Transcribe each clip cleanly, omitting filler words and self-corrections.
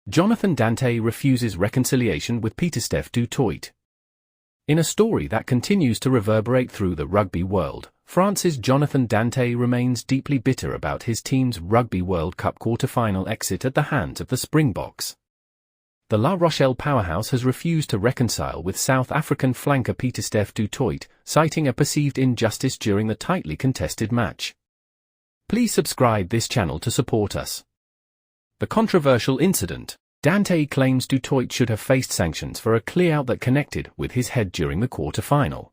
Jonathan Danty refuses reconciliation with Pieter-Steph du Toit. In a story that continues to reverberate through the rugby world, France's Jonathan Danty remains deeply bitter about his team's Rugby World Cup quarter-final exit at the hands of the Springboks. The La Rochelle powerhouse has refused to reconcile with South African flanker Pieter-Steph du Toit, citing a perceived injustice during the tightly contested match. Please subscribe this channel to support us. The controversial incident. Danty claims du Toit should have faced sanctions for a clearout that connected with his head during the quarter-final.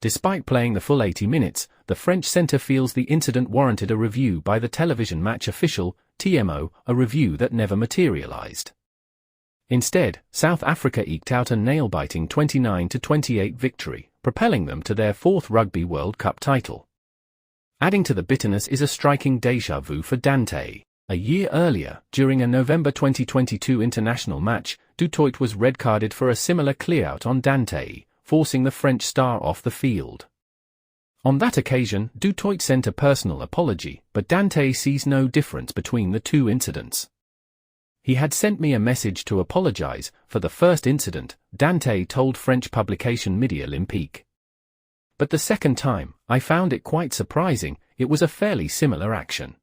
Despite playing the full 80 minutes, the French centre feels the incident warranted a review by the television match official, TMO, a review that never materialised. Instead, South Africa eked out a nail-biting 29-28 victory, propelling them to their fourth Rugby World Cup title. Adding to the bitterness is a striking déjà vu for Danty. A year earlier, during a November 2022 international match, du Toit was red-carded for a similar clearout on Danty, forcing the French star off the field. On that occasion, du Toit sent a personal apology, but Danty sees no difference between the two incidents. He had sent me a message to apologize for the first incident, Danty told French publication Midi Olympique. But the second time, I found it quite surprising. It was a fairly similar action.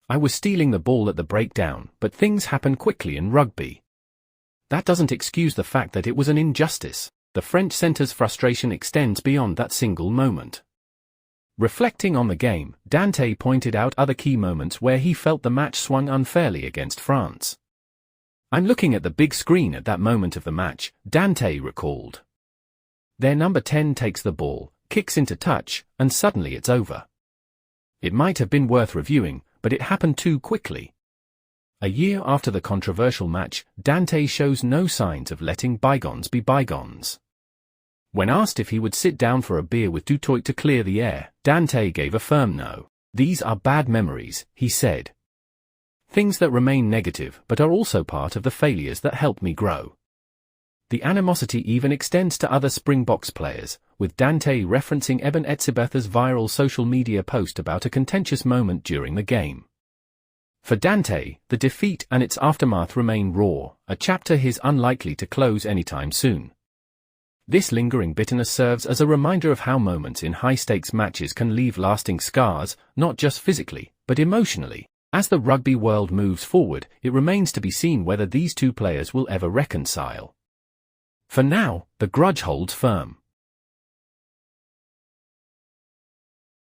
I was stealing the ball at the breakdown, but things happen quickly in rugby. That doesn't excuse the fact that it was an injustice. The French centre's frustration extends beyond that single moment. Reflecting on the game, Danty pointed out other key moments where he felt the match swung unfairly against France. "I'm looking at the big screen at that moment of the match," Danty recalled. "Their number 10 takes the ball, kicks into touch, and suddenly it's over. It might have been worth reviewing, but it happened too quickly." A year after the controversial match, Danty shows no signs of letting bygones be bygones. When asked if he would sit down for a beer with du Toit to clear the air, Danty gave a firm no. "These are bad memories," he said. "Things that remain negative but are also part of the failures that helped me grow." The animosity even extends to other Springboks players, with Danty referencing Eben Etzebeth's viral social media post about a contentious moment during the game. For Danty, the defeat and its aftermath remain raw, a chapter he's unlikely to close anytime soon. This lingering bitterness serves as a reminder of how moments in high-stakes matches can leave lasting scars, not just physically, but emotionally. As the rugby world moves forward, it remains to be seen whether these two players will ever reconcile. For now, the grudge holds firm.